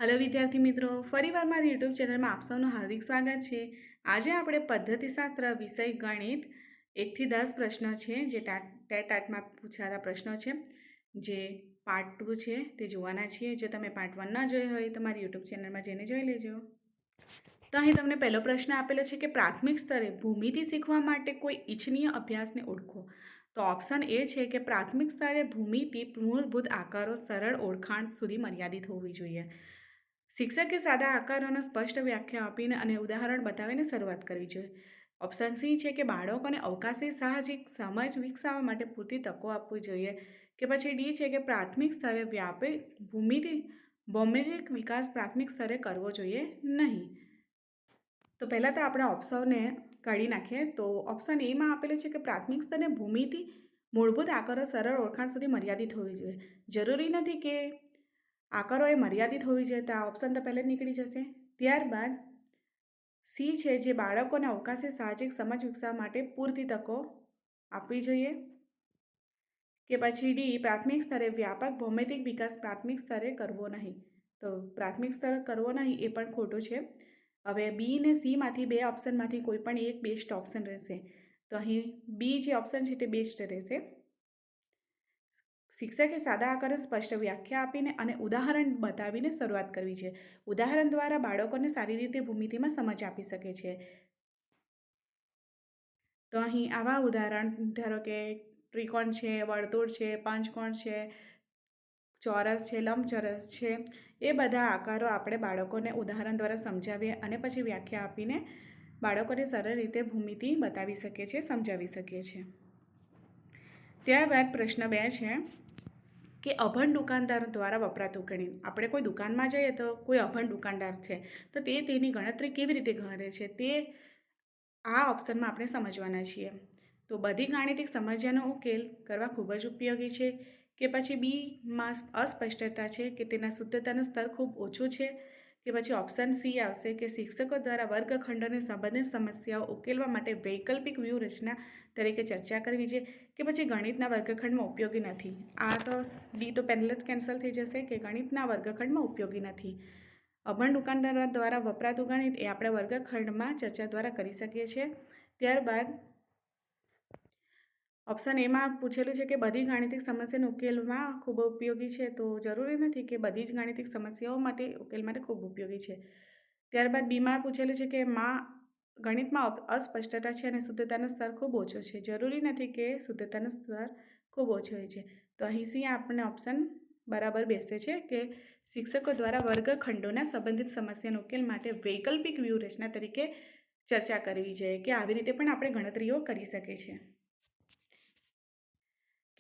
Hello विद्यार्थी मित्रों, फरीवार मारी यूट्यूब चैनल में आप सबનું हार्दिक स्वागत है। आज આપણે પદ્ધતિશાસ્ત્ર વિષય ગણિત 1 થી 10 પ્રશ્નો છે જે ટેટમાં પૂછાતા પ્રશ્નો છે જે પાર્ટ 2 છે તે જોવાના છીએ। જો તમે પાર્ટ 1 ના જોઈ હોય તો મારી યુટ્યુબ ચેનલમાં જઈને જોઈ લેજો। તો અહીં તમને પહેલો પ્રશ્ન આપેલો છે કે પ્રાથમિક સ્તરે ભૂમિતિ શીખવા માટે કોઈ ઇચ્છનીય અભ્યાસને ઓળખો। તો ઓપ્શન એ છે કે પ્રાથમિક સ્તરે ભૂમિતિ મૂળભૂત આકારો સરળ ઓળખાણ સુધી મર્યાદિત હોવી જોઈએ। શિક્ષકે સાદા આકારોનો સ્પષ્ટ વ્યાખ્યા આપીને અને ઉદાહરણ બતાવીને શરૂઆત કરવી જોઈએ। ઓપ્શન સી છે કે બાળકોને અવકાશી સાહજિક સમજ વિકસાવવા માટે પૂરતી તકો આપવી જોઈએ। કે પછી ડી છે કે પ્રાથમિક સ્તરે વ્યાપક ભૌમિતિક વિકાસ પ્રાથમિક સ્તરે કરવો જોઈએ નહીં। તો પહેલાં તો આપણે ઓપ્શનને કાઢી નાખીએ। તો ઓપ્શન એમાં આપેલું છે કે પ્રાથમિક સ્તરે ભૂમિતિ મૂળભૂત આકારો સરળ ઓળખાણ સુધી મર્યાદિત હોવી જોઈએ। જરૂરી નથી કે આકારો એ મર્યાદિત હોવી જોઈએ, તો આ ઓપ્શન તો પહેલાં જ નીકળી જશે। ત્યારબાદ સી છે જે બાળકોને અવકાશી સાહજિક સમજ વિકસાવવા માટે પૂરતી તકો આપવી જોઈએ। કે પછી ડી પ્રાથમિક સ્તરે વ્યાપક ભૌમિતિક વિકાસ પ્રાથમિક સ્તરે કરવો નહીં। તો પ્રાથમિક સ્તરે કરવો નહીં એ પણ ખોટું છે। હવે બી ને સીમાંથી બે ઓપ્શનમાંથી કોઈ પણ એક બેસ્ટ ઓપ્શન રહેશે। તો અહીં બી જે ઓપ્શન છે તે બેસ્ટ રહેશે। શિક્ષકે સાદા આકારે સ્પષ્ટ વ્યાખ્યા આપીને અને ઉદાહરણ બતાવીને શરૂઆત કરવી છે। ઉદાહરણ દ્વારા બાળકોને સારી રીતે ભૂમિતિમાં સમજ આપી શકે છે। તો અહીં આવા ઉદાહરણ ધારો કે ત્રિકોણ છે, વર્તુળ છે, પંચકોણ છે, ચોરસ છે, લંબચોરસ છે, એ બધા આકારો આપણે બાળકોને ઉદાહરણ દ્વારા સમજાવીએ અને પછી વ્યાખ્યા આપીને બાળકોને સરળ રીતે ભૂમિતિ બતાવી શકીએ છીએ, સમજાવી શકીએ છીએ। ત્યારબાદ પ્રશ્ન 2 છે કે અભણ દુકાનદાર દ્વારા વપરાતું ગણિત। આપણે કોઈ દુકાનમાં જઈએ તો કોઈ અભણ દુકાનદાર છે તો તે તેની ગણતરી કેવી રીતે કરે છે તે આ ઓપ્શનમાં આપણે સમજવાના છીએ। તો બધી ગાણિતિક સમસ્યાનો ઉકેલ કરવા ખૂબ જ ઉપયોગી છે। કે પછી બીમાં અસ્પષ્ટતા છે કે તેના શુદ્ધતાનું સ્તર ખૂબ ઓછું છે। કે પછી ઓપ્શન સી આવશે કે શિક્ષકો દ્વારા વર્ગખંડોને સંબંધિત સમસ્યાઓ ઉકેલવા માટે વૈકલ્પિક વ્યૂહરચના તરીકે ચર્ચા કરવી છે। કે પછી ગણિતના વર્ગખંડમાં ઉપયોગી નથી। આ તો ડી તો પહેલાં જ કેન્સલ થઈ જશે કે ગણિતના વર્ગખંડમાં ઉપયોગી નથી। અભણ દુકાનદાર દ્વારા વપરાતું ગણિત એ આપણે વર્ગખંડમાં ચર્ચા દ્વારા કરી શકીએ છીએ। ત્યારબાદ ઓપ્શન એમાં પૂછેલું છે કે બધી ગાણિતિક સમસ્યાનો ઉકેલમાં ખૂબ ઉપયોગી છે। તો જરૂરી નથી કે બધી જ ગાણિતિક સમસ્યાઓ માટે ઉકેલ માટે ખૂબ ઉપયોગી છે। ત્યારબાદ બીમાં પૂછેલું છે કે ગણિતમાં અસ્પષ્ટતા છે અને શુદ્ધતાનું સ્તર ખૂબ ઓછો છે। જરૂરી નથી કે શુદ્ધતાનું સ્તર ખૂબ ઓછું હોય છે। તો અહીં સી આપણને ઓપ્શન બરાબર બેસે છે કે શિક્ષકો દ્વારા વર્ગખંડોના સંબંધિત સમસ્યાનો ઉકેલ માટે વૈકલ્પિક વ્યૂહરચના તરીકે ચર્ચા કરવી જોઈએ કે આવી રીતે પણ આપણે ગણતરીઓ કરી શકીએ છીએ।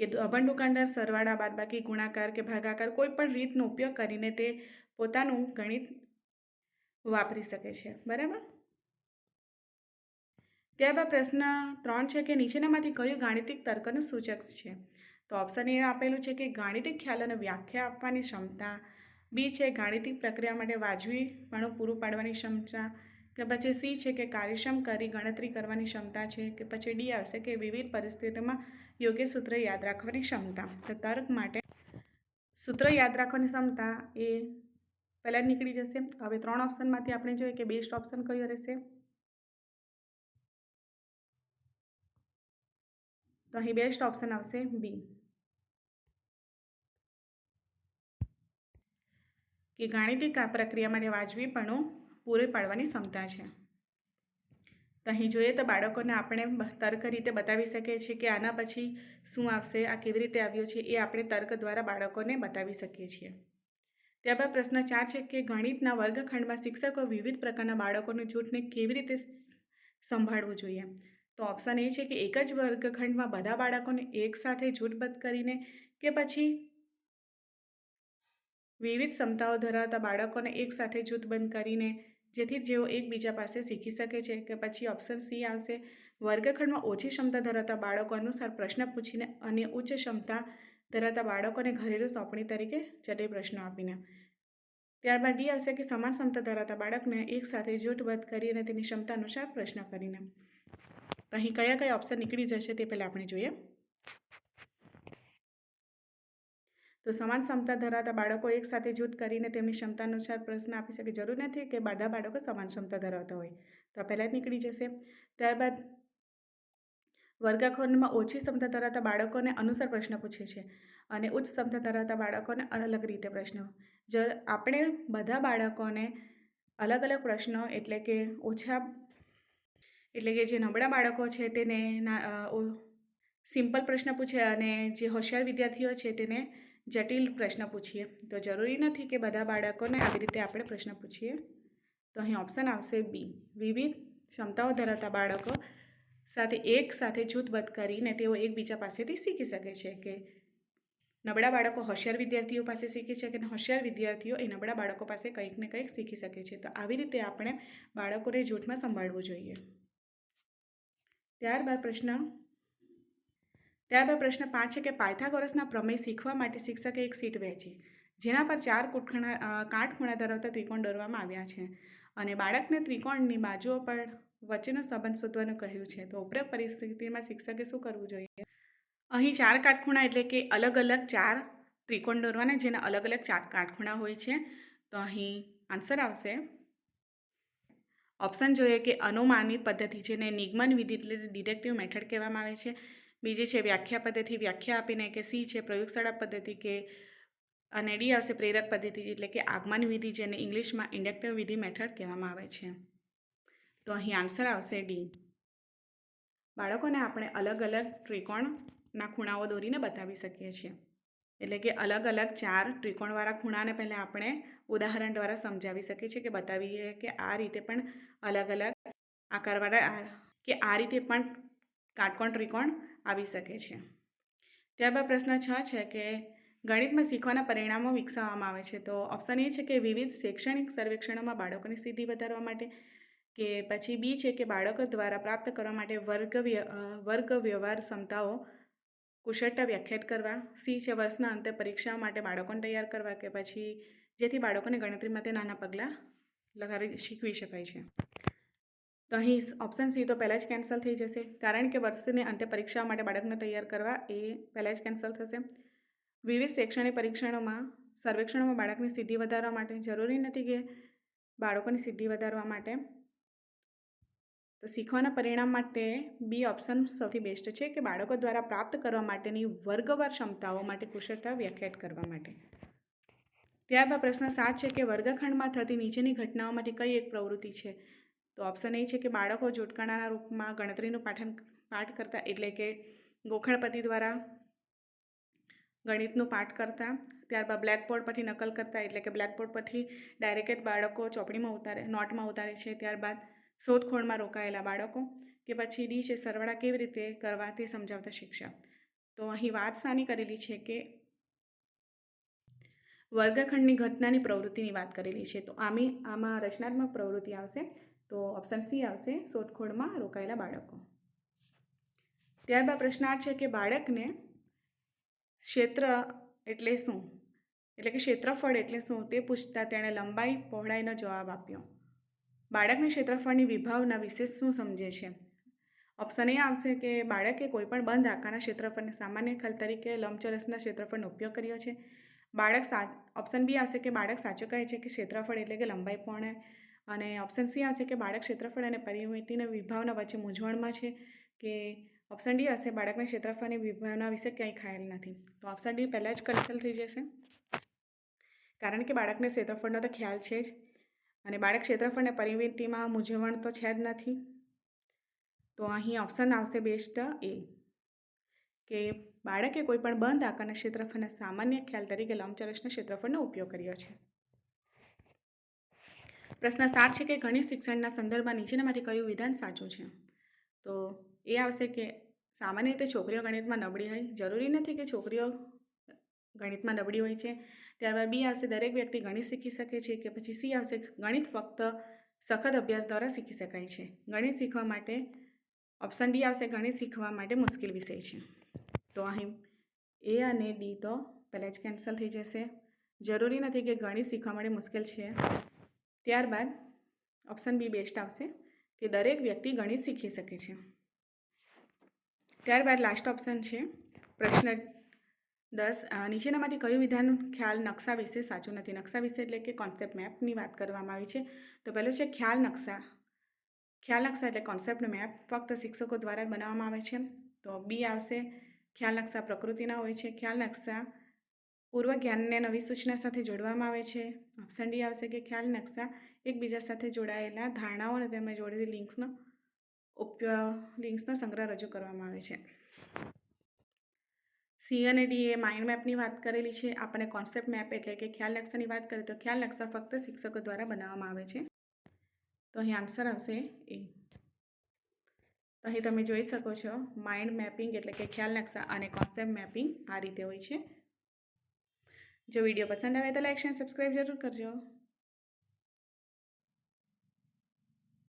કે અભણ દુકાનદાર સરવાળા, બાદબાકી, ગુણાકાર કે ભાગાકાર કોઈ પણ રીતનો ઉપયોગ કરીને તે પોતાનું ગણિત વાપરી શકે છે, બરાબર। ત્યારબાદ પ્રશ્ન 3 છે કે નીચેનામાંથી કયું ગાણિતિક તર્કનું સૂચક છે। તો ઓપ્શન એ આપેલું છે કે ગાણિતિક ખ્યાલોને વ્યાખ્યા આપવાની ક્ષમતા, બી છે ગાણિતિક પ્રક્રિયા માટે વાજબીપણું પૂરું પાડવાની ક્ષમતા, કે પછી સી છે કે કાર્યક્ષમ કરી ગણતરી કરવાની ક્ષમતા છે, કે પછી ડી આવશે કે વિવિધ પરિસ્થિતિઓમાં યોગ્ય સૂત્ર યાદ રાખવાની ક્ષમતા। તો તર્ક માટે સૂત્ર યાદ રાખવાની ક્ષમતા એ પહેલાં જ નીકળી જશે। હવે 3 ઓપ્શનમાંથી આપણે જોઈએ કે બેસ્ટ ઓપ્શન કયો રહેશે। તો અહીં બેસ્ટ ઓપ્શન આવશે બી કે ગાણિતિક પ્રક્રિયા માટે વાજબીપણું પૂરી પાડવાની ક્ષમતા છે। તો અહીં જોઈએ તો બાળકોને આપણે તર્ક રીતે બતાવી શકીએ છીએ કે આના પછી શું આવશે, આ કેવી રીતે આવ્યું છે એ આપણે તર્ક દ્વારા બાળકોને બતાવી શકીએ છીએ। ત્યારબાદ પ્રશ્ન 4 છે કે ગણિતના વર્ગખંડમાં શિક્ષકો વિવિધ પ્રકારના બાળકોના જૂથને કેવી રીતે સંભાળવું જોઈએ। તો ઓપ્શન એ છે કે એક જ વર્ગખંડમાં બધા બાળકોને એકસાથે જૂથબદ્ધ કરીને, કે પછી વિવિધ ક્ષમતાઓ ધરાવતા બાળકોને એકસાથે જૂથબદ્ધ કરીને જેથી જેઓ એકબીજા પાસે શીખી શકે છે। કે પછી ઓપ્શન સી આવશે વર્ગખંડમાં ઓછી ક્ષમતા ધરાવતા બાળકો અનુસાર પ્રશ્ન પૂછીને અને ઉચ્ચ ક્ષમતા ધરાવતા બાળકોને ઘરેલું સોંપણી તરીકે જટિલ પ્રશ્નો આપીને। ત્યારબાદ ડી આવશે કે સમાન ક્ષમતા ધરાવતા બાળકને એકસાથે જૂથબદ્ધ કરી અને તેની ક્ષમતા અનુસાર પ્રશ્ન કરીને। તો અહીં કયા કયા ઓપ્શન નીકળી જશે તે પહેલાં આપણે જોઈએ। તો સમાન ક્ષમતા ધરાવતા બાળકો એકસાથે જૂથ કરીને તેમની ક્ષમતા અનુસાર પ્રશ્ન આપી શકે. જરૂર નથી કે બધા બાળકો સમાન ક્ષમતા ધરાવતા હોય. તો આ પહેલાં જ નીકળી જશે. ત્યારબાદ વર્ગખંડમાં ઓછી ક્ષમતા ધરાવતા બાળકોને અનુસાર પ્રશ્ન પૂછે છે અને ઉચ્ચ ક્ષમતા ધરાવતા બાળકોને અલગ રીતે પ્રશ્નો. આપણે બધા બાળકોને અલગ અલગ પ્રશ્નો એટલે કે જે નબળા બાળકો છે તેને સિમ્પલ પ્રશ્ન પૂછે અને જે હોશિયાર વિદ્યાર્થીઓ છે તેને જટિલ પ્રશ્ન પૂછીએ. તો જરૂરી નથી કે બધા બાળકોને આવી રીતે આપણે પ્રશ્ન પૂછીએ. તો અહીં ઓપ્શન આવશે બી. વિવિધ ક્ષમતાઓ ધરાવતા બાળકો સાથે જૂથબદ્ધ કરીને તેઓ એકબીજા પાસેથી શીખી શકે છે. કે નબળા બાળકો હોશિયાર વિદ્યાર્થીઓ પાસે શીખી શકે અને હોશિયાર વિદ્યાર્થીઓ એ નબળા બાળકો પાસે કંઈક ને કંઈક શીખી શકે છે. તો આવી રીતે આપણે બાળકોને જૂથમાં સંભાળવું જોઈએ. ત્યારબાદ પ્રશ્ન 5 છે કે પાયથાગોરસના પ્રમેય શીખવા માટે શિક્ષકે એક શીટ વહેંચી જેના પર 4 કાટખૂણા ધરાવતા ત્રિકોણ દોરવામાં આવ્યા છે અને બાળકને ત્રિકોણની બાજુઓ પર વચ્ચેનો સંબંધ શોધવાનું કહ્યું છે. તો ઉપરોક્ત પરિસ્થિતિમાં શિક્ષકે શું કરવું જોઈએ? અહીં 4 કાટખૂણા એટલે કે અલગ અલગ 4 ત્રિકોણ દોરવાના જેના અલગ અલગ 4 કાટખૂણા હોય છે. તો અહીં આન્સર આવશે ઓપ્શન જોઈએ કે અનુમાનિત પદ્ધતિ જેને નિગમન વિધિ એટલે ડિડક્ટિવ મેથડ કહેવામાં આવે છે. બીજી છે વ્યાખ્યા પદ્ધતિ, વ્યાખ્યા આપીને, કે સી છે પ્રયોગશાળા પદ્ધતિ, કે અને ડી આવશે પ્રેરક પદ્ધતિ એટલે કે આગમન વિધિ જેને ઇંગ્લિશમાં ઇન્ડક્ટિવ વિધિ મેથડ કહેવામાં આવે છે. તો અહીં આન્સર આવશે ડી. બાળકોને આપણે અલગ અલગ ત્રિકોણના ખૂણાઓ દોરીને બતાવી શકીએ છીએ. એટલે કે અલગ અલગ 4 ત્રિકોણવાળા ખૂણાને પહેલાં આપણે ઉદાહરણ દ્વારા સમજાવી શકીએ છીએ કે બતાવીએ કે આ રીતે પણ અલગ અલગ આકારવાળા કે આ રીતે પણ કાટકોણ ત્રિકોણ આવી શકે છે. ત્યારબાદ પ્રશ્ન 6 છે કે ગણિતમાં શીખવાના પરિણામો વિકસાવવામાં આવે છે. તો ઓપ્શન એ છે કે વિવિધ શૈક્ષણિક સર્વેક્ષણોમાં બાળકોની સિદ્ધિ વધારવા માટે, કે પછી બી છે કે બાળકો દ્વારા પ્રાપ્ત કરવા માટે વર્ગ વ્યવહાર ક્ષમતાઓ કુશળતા વ્યાખ્યાયિત કરવા, સી છે વર્ષના અંતે પરીક્ષાઓ માટે બાળકોને તૈયાર કરવા, કે પછી જેથી બાળકોને ગણતરી માટે નાના પગલાં શીખવી શકાય છે. તો અહીં ઓપ્શન સી તો પહેલાં જ કેન્સલ થઈ જશે કારણ કે વર્ષને અંતે પરીક્ષાઓ માટે બાળકને તૈયાર કરવા એ પહેલાં જ કેન્સલ થશે. વિવિધ શૈક્ષણિક સર્વેક્ષણોમાં બાળકની સિદ્ધિ વધારવા માટે, જરૂરી નથી કે બાળકોની સિદ્ધિ વધારવા માટે. તો શીખવાના પરિણામ માટે બી ઓપ્શન સૌથી બેસ્ટ છે કે બાળકો દ્વારા પ્રાપ્ત કરવા માટેની વર્ગવાર ક્ષમતાઓ માટે કુશળતા વ્યાખ્યાયિત કરવા માટે. ત્યારબાદ પ્રશ્ન 7 છે કે વર્ગખંડમાં થતી નીચેની ઘટનાઓમાંથી કઈ એક પ્રવૃત્તિ છે? તો ઓપ્શન એ છે કે બાળકો જોડકણાના રૂપમાં ગણતરીનું પાઠ કરતા એટલે કે ગોખણપદ્ધતિ દ્વારા ગણિતનું પાઠ કરતા. ત્યારબાદ બ્લેકબોર્ડ પરથી નકલ કરતા એટલે કે બ્લેકબોર્ડ પરથી ડાયરેક્ટ બાળકો ચોપડીમાં નોટમાં ઉતારે છે. ત્યારબાદ શોધખોળમાં રોકાયેલા બાળકો, કે પછી ડી છે સરવાળા કેવી રીતે કરવા તે સમજાવતા શિક્ષક. તો અહીં વાત શાની કરેલી છે કે વર્ગખંડની ઘટનાની પ્રવૃત્તિની વાત કરેલી છે. તો આમાં રચનાત્મક પ્રવૃત્તિ આવશે. તો ઓપ્શન સી આવશે શોધખોળમાં રોકાયેલા બાળકો. ત્યારબાદ પ્રશ્ન 8 છે કે બાળકને ક્ષેત્ર એટલે શું એટલે કે ક્ષેત્રફળ એટલે શું તે પૂછતા તેણે લંબાઈ પહોળાઈનો જવાબ આપ્યો. બાળકને ક્ષેત્રફળની વિભાવના વિશે શું સમજે છે? ઓપ્શન એ આવશે કે બાળકે કોઈપણ બંધ આકારના ક્ષેત્રફળને સામાન્ય ખ્યાલ તરીકે લંબચોરસના ક્ષેત્રફળનો ઉપયોગ કર્યો છે. ઓપ્શન બી આવશે કે બાળક સાચું કહે છે કે ક્ષેત્રફળ એટલે કે લંબાઈ પહોળાઈ. અને ઓપ્શન સી આવશે કે બાળક ક્ષેત્રફળ અને પરિમિતિની વિભાવના વચ્ચે મૂંઝવણમાં છે. કે ઓપ્શન ડી હશે બાળકને ક્ષેત્રફળની વિભાવના વિશે કંઈ ખ્યાલ નથી. તો ઓપ્શન ડી પહેલાં જ કેન્સલ થઈ જશે કારણ કે બાળકને ક્ષેત્રફળનો તો ખ્યાલ છે જ અને બાળક ક્ષેત્રફળ અને પરિમિતિમાં મૂંઝવણ તો છે જ નથી. તો અહીં ઓપ્શન આવશે બેસ્ટ એ કે બાળકે કોઈપણ બંધ આકારના ક્ષેત્રફળના સામાન્ય ખ્યાલ તરીકે લંબચોરસના ક્ષેત્રફળનો ઉપયોગ કર્યો છે. પ્રશ્ન 7 છે કે ગણિત શિક્ષણના સંદર્ભમાં નીચેનામાંથી કયું વિધાન સાચું છે? તો એ આવશે કે સામાન્ય રીતે છોકરીઓ ગણિતમાં નબળી હોય, જરૂરી નથી કે છોકરીઓ ગણિતમાં નબળી હોય છે. ત્યારબાદ બી આવશે દરેક વ્યક્તિ ગણિત શીખી શકે છે, કે પછી સી આવશે ગણિત ફક્ત સખત અભ્યાસ દ્વારા શીખી શકાય છે. ગણિત શીખવા માટે ઓપ્શન ડી આવશે ગણિત શીખવા માટે મુશ્કેલ વિષય છે. તો અહીં એ અને ડી તો પહેલાં જ કેન્સલ થઈ જશે. જરૂરી નથી કે ગણિત શીખવા માટે મુશ્કેલ છે. ત્યારબાદ ઓપ્શન બી બેસ્ટ આવશે કે દરેક વ્યક્તિ ગણિત શીખી શકે છે. ત્યારબાદ લાસ્ટ ઓપ્શન છે પ્રશ્ન નીચેનામાંથી કયું વિધાન ખ્યાલ નકશા વિશે સાચું નથી? નકશા વિશે એટલે કે કોન્સેપ્ટ મેપની વાત કરવામાં આવી છે. તો પહેલું છે ખ્યાલ નકશા. ખ્યાલ નકશા એટલે કોન્સેપ્ટ મેપ ફક્ત શિક્ષકો દ્વારા બનાવવામાં આવે છે. તો બી આવશે, ખ્યાલ નકશા પ્રકૃતિના હોય છે. ખ્યાલ નકશા પૂર્વ જ્ઞાનને નવી સૂચના સાથે જોડવામાં આવે છે. ઓપ્શન ડી આવશે કે ખ્યાલ નકશા એકબીજા સાથે જોડાયેલા ધારણાઓ અને તેમાં જોડેલી લિંક્સનો સંગ્રહ રજૂ કરવામાં આવે છે. સી અને ડી એ માઇન્ડ મેપની વાત કરેલી છે. આપણને કોન્સેપ્ટ મેપ એટલે કે ખ્યાલ નકશાની વાત કરીએ તો ખ્યાલ નકશા ફક્ત શિક્ષકો દ્વારા બનાવવામાં આવે છે. તો અહીં આન્સર આવશે એ. તો અહીં તમે જોઈ શકો છો માઇન્ડ મેપિંગ એટલે કે ખ્યાલ નકશા અને કોન્સેપ્ટ મેપિંગ આ રીતે હોય છે. જો વિડીયો પસંદ આવે તો લાઈક શેર સબસ્ક્રાઈબ જરૂર કરજો.